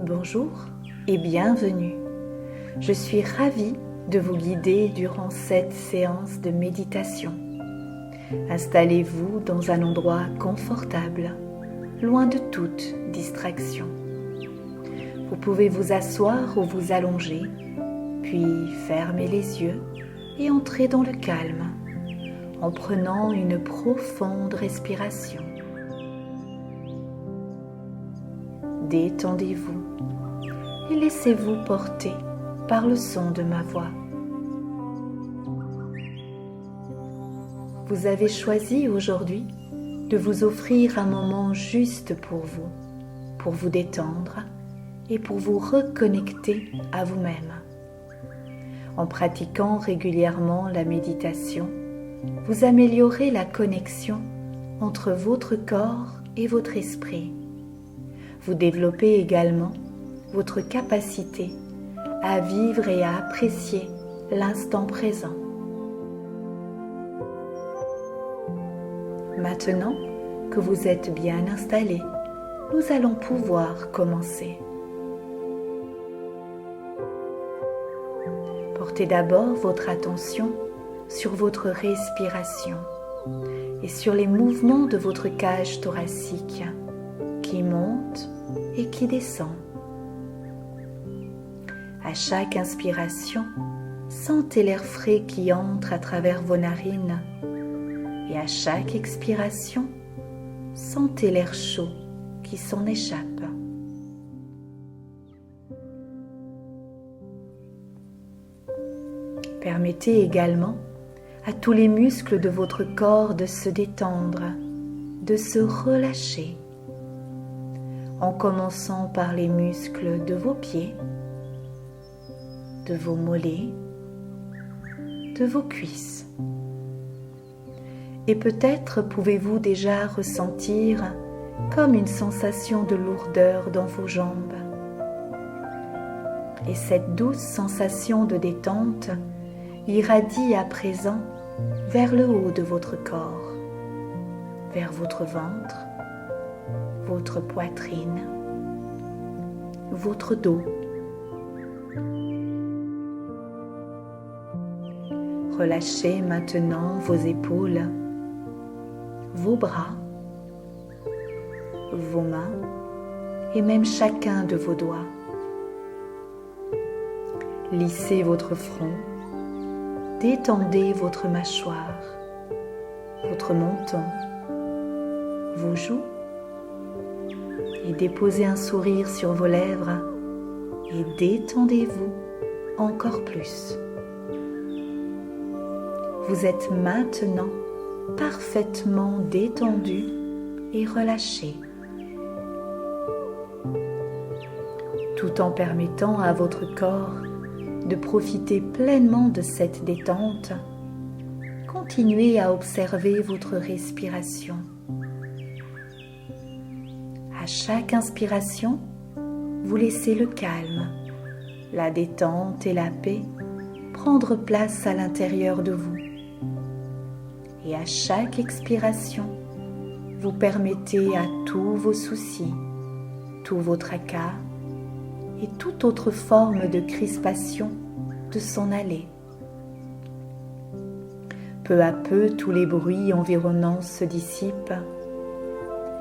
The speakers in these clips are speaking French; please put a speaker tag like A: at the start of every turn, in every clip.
A: Bonjour et bienvenue. Je suis ravie de vous guider durant cette séance de méditation. Installez-vous dans un endroit confortable, loin de toute distraction. Vous pouvez vous asseoir ou vous allonger, puis fermer les yeux et entrer dans le calme en prenant une profonde respiration. Détendez-vous et laissez-vous porter par le son de ma voix. Vous avez choisi aujourd'hui de vous offrir un moment juste pour vous détendre et pour vous reconnecter à vous-même. En pratiquant régulièrement la méditation, vous améliorez la connexion entre votre corps et votre esprit. Vous développez également votre capacité à vivre et à apprécier l'instant présent. Maintenant que vous êtes bien installé, nous allons pouvoir commencer. Portez d'abord votre attention sur votre respiration et sur les mouvements de votre cage thoracique qui monte et qui descend. À chaque inspiration, sentez l'air frais qui entre à travers vos narines et à chaque expiration, sentez l'air chaud qui s'en échappe. Permettez également à tous les muscles de votre corps de se détendre, de se relâcher, en commençant par les muscles de vos pieds, de vos mollets, de vos cuisses. Et peut-être pouvez-vous déjà ressentir comme une sensation de lourdeur dans vos jambes. Et cette douce sensation de détente irradie à présent vers le haut de votre corps, vers votre ventre, votre poitrine, votre dos. Relâchez maintenant vos épaules, vos bras, vos mains et même chacun de vos doigts. Lissez votre front, détendez votre mâchoire, votre menton, vos joues et déposez un sourire sur vos lèvres et détendez-vous encore plus. Vous êtes maintenant parfaitement détendu et relâché, tout en permettant à votre corps de profiter pleinement de cette détente. Continuez à observer votre respiration. À chaque inspiration, vous laissez le calme, la détente et la paix prendre place à l'intérieur de vous. Et à chaque expiration, vous permettez à tous vos soucis, tous vos tracas et toute autre forme de crispation de s'en aller. Peu à peu, tous les bruits environnants se dissipent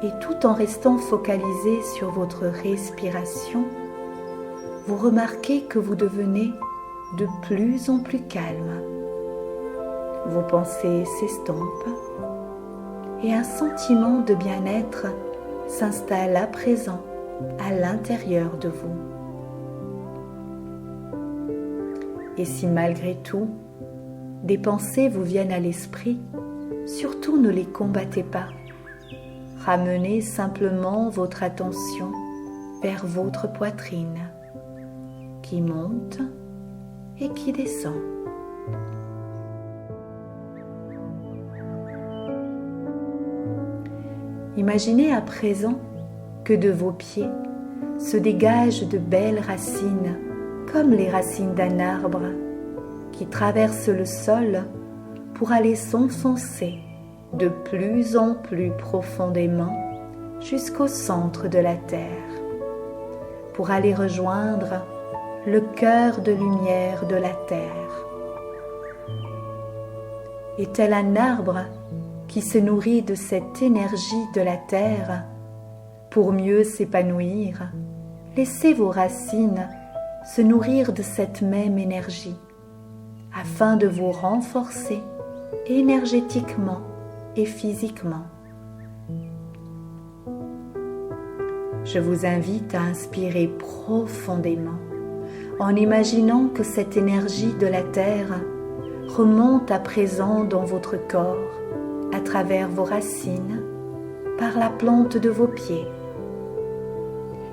A: et tout en restant focalisé sur votre respiration, vous remarquez que vous devenez de plus en plus calme. Vos pensées s'estompent et un sentiment de bien-être s'installe à présent à l'intérieur de vous. Et si malgré tout, des pensées vous viennent à l'esprit, surtout ne les combattez pas. Ramenez simplement votre attention vers votre poitrine, qui monte et qui descend. Imaginez à présent que de vos pieds se dégagent de belles racines, comme les racines d'un arbre, qui traversent le sol pour aller s'enfoncer de plus en plus profondément jusqu'au centre de la terre, pour aller rejoindre le cœur de lumière de la terre. Et tel un arbre qui se nourrit de cette énergie de la terre, pour mieux s'épanouir, laissez vos racines se nourrir de cette même énergie, afin de vous renforcer énergétiquement et physiquement. Je vous invite à inspirer profondément en imaginant que cette énergie de la terre remonte à présent dans votre corps à travers vos racines, par la plante de vos pieds,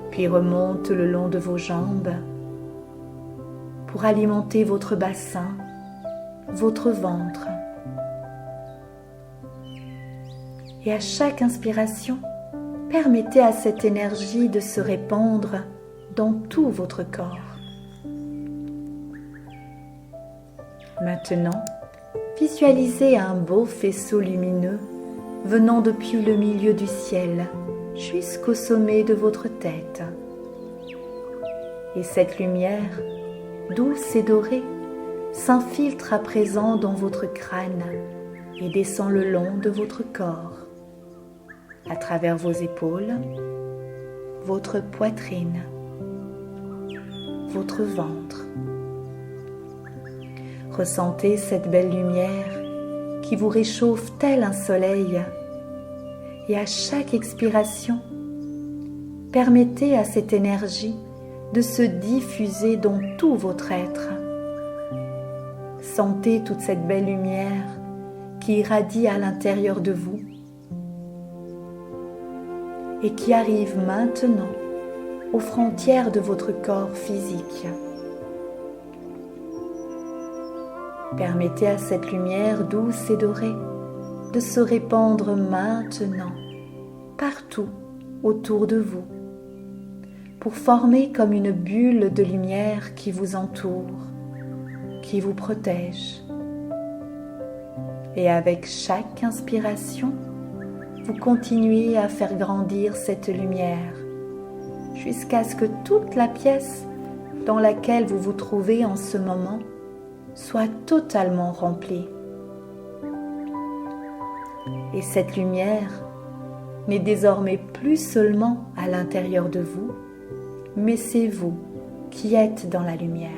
A: puis remonte le long de vos jambes pour alimenter votre bassin, votre ventre. Et à chaque inspiration, permettez à cette énergie de se répandre dans tout votre corps. Maintenant, visualisez un beau faisceau lumineux venant depuis le milieu du ciel jusqu'au sommet de votre tête. Et cette lumière, douce et dorée, s'infiltre à présent dans votre crâne et descend le long de votre corps, à travers vos épaules, votre poitrine, votre ventre. Ressentez cette belle lumière qui vous réchauffe tel un soleil, et à chaque expiration, permettez à cette énergie de se diffuser dans tout votre être. Sentez toute cette belle lumière qui irradie à l'intérieur de vous et qui arrive maintenant aux frontières de votre corps physique. Permettez à cette lumière douce et dorée de se répandre maintenant, partout autour de vous, pour former comme une bulle de lumière qui vous entoure, qui vous protège. Et avec chaque inspiration, vous continuez à faire grandir cette lumière jusqu'à ce que toute la pièce dans laquelle vous vous trouvez en ce moment soit totalement remplie. Et cette lumière n'est désormais plus seulement à l'intérieur de vous, mais c'est vous qui êtes dans la lumière.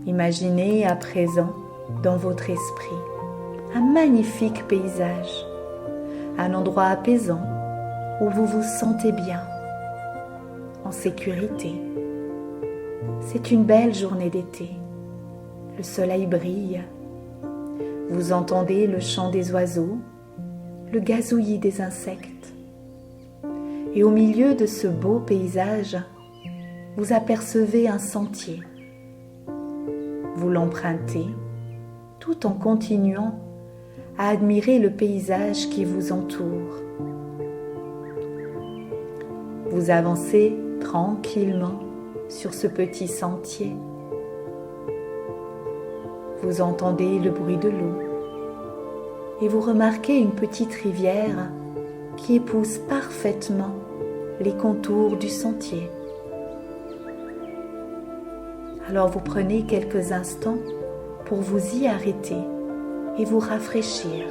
A: Imaginez à présent dans votre esprit un magnifique paysage, un endroit apaisant où vous vous sentez bien, en sécurité. C'est une belle journée d'été. Le soleil brille. Vous entendez le chant des oiseaux, le gazouillis des insectes. Et au milieu de ce beau paysage, vous apercevez un sentier. Vous l'empruntez tout en continuant à admirer le paysage qui vous entoure. Vous avancez tranquillement sur ce petit sentier. Vous entendez le bruit de l'eau et vous remarquez une petite rivière qui épouse parfaitement les contours du sentier. Alors vous prenez quelques instants pour vous y arrêter et vous rafraîchir.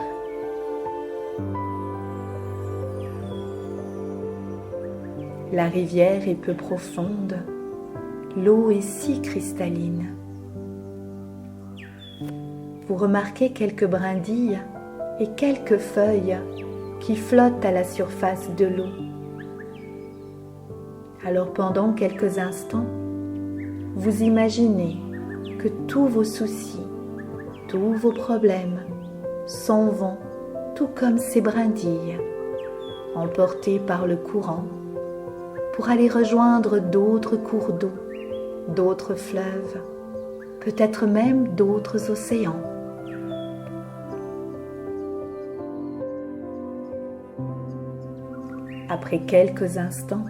A: La rivière est peu profonde, l'eau est si cristalline. Vous remarquez quelques brindilles et quelques feuilles qui flottent à la surface de l'eau. Alors pendant quelques instants, vous imaginez que tous vos soucis, tous vos problèmes s'en vont tout comme ces brindilles, emportés par le courant, pour aller rejoindre d'autres cours d'eau, d'autres fleuves, peut-être même d'autres océans. Après quelques instants,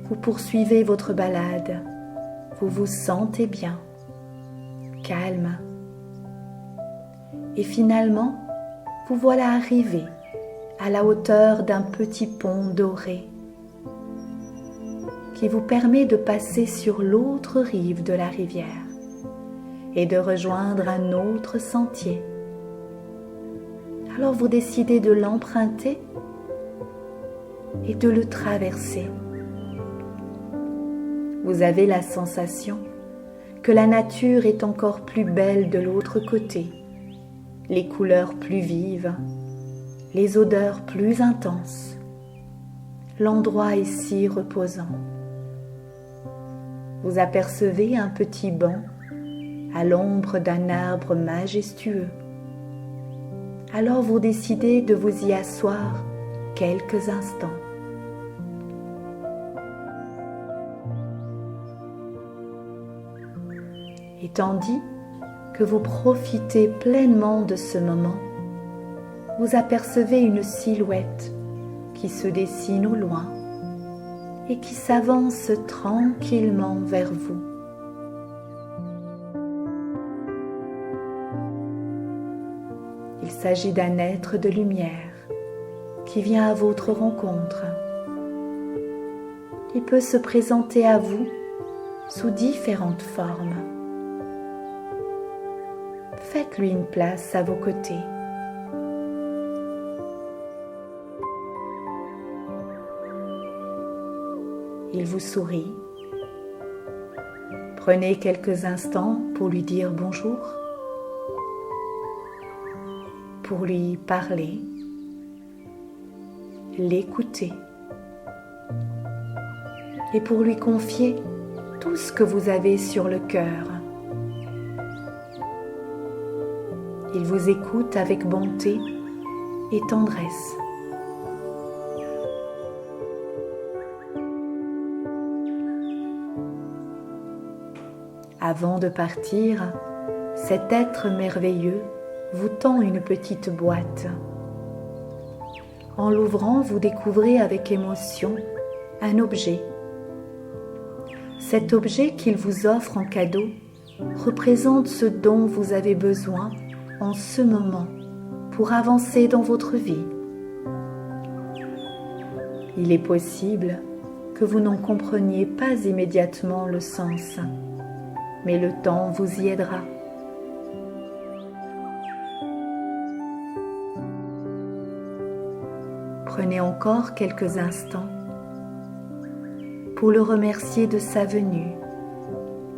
A: vous poursuivez votre balade. Vous vous sentez bien, calme. Et finalement, vous voilà arrivé à la hauteur d'un petit pont doré qui vous permet de passer sur l'autre rive de la rivière et de rejoindre un autre sentier. Alors vous décidez de l'emprunter et de le traverser. Vous avez la sensation que la nature est encore plus belle de l'autre côté, les couleurs plus vives, les odeurs plus intenses. L'endroit est si reposant. Vous apercevez un petit banc à l'ombre d'un arbre majestueux. Alors vous décidez de vous y asseoir quelques instants. Et tandis que vous profitez pleinement de ce moment, vous apercevez une silhouette qui se dessine au loin et qui s'avance tranquillement vers vous. Il s'agit d'un être de lumière qui vient à votre rencontre. Il peut se présenter à vous sous différentes formes. Faites-lui une place à vos côtés. Il vous sourit. Prenez quelques instants pour lui dire bonjour, pour lui parler, l'écouter et pour lui confier tout ce que vous avez sur le cœur. Il vous écoute avec bonté et tendresse. Avant de partir, cet être merveilleux vous tend une petite boîte. En l'ouvrant, vous découvrez avec émotion un objet. Cet objet qu'il vous offre en cadeau représente ce dont vous avez besoin en ce moment pour avancer dans votre vie. Il est possible que vous n'en compreniez pas immédiatement le sens, mais le temps vous y aidera. Prenez encore quelques instants pour le remercier de sa venue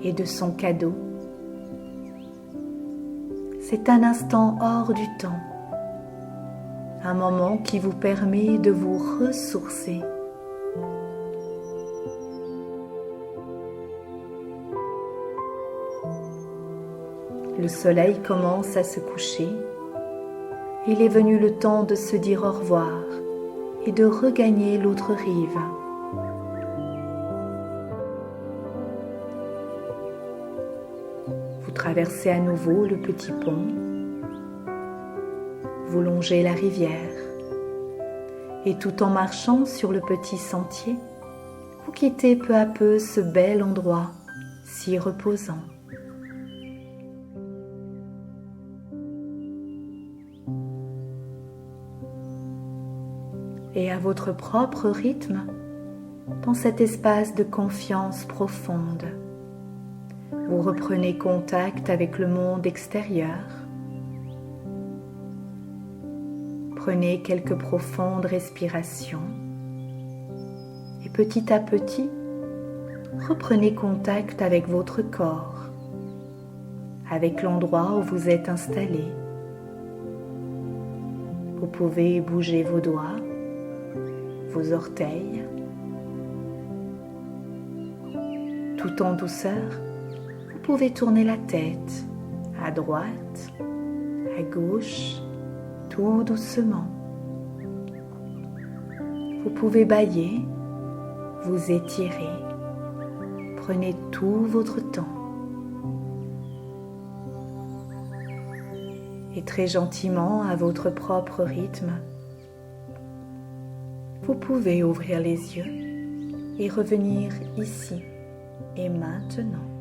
A: et de son cadeau. C'est un instant hors du temps, un moment qui vous permet de vous ressourcer. Le soleil commence à se coucher. Il est venu le temps de se dire au revoir et de regagner l'autre rive. Vous traversez à nouveau le petit pont. Vous longez la rivière. Et tout en marchant sur le petit sentier, vous quittez peu à peu ce bel endroit si reposant. Et à votre propre rythme, dans cet espace de confiance profonde, vous reprenez contact avec le monde extérieur. Prenez quelques profondes respirations et petit à petit, reprenez contact avec votre corps, avec l'endroit où vous êtes installé. Vous pouvez bouger vos doigts, vos orteils, tout en douceur. Vous pouvez tourner la tête à droite, à gauche, tout doucement. Vous pouvez bâiller, vous étirer. Prenez tout votre temps. Et très gentiment, à votre propre rythme, vous pouvez ouvrir les yeux et revenir ici et maintenant.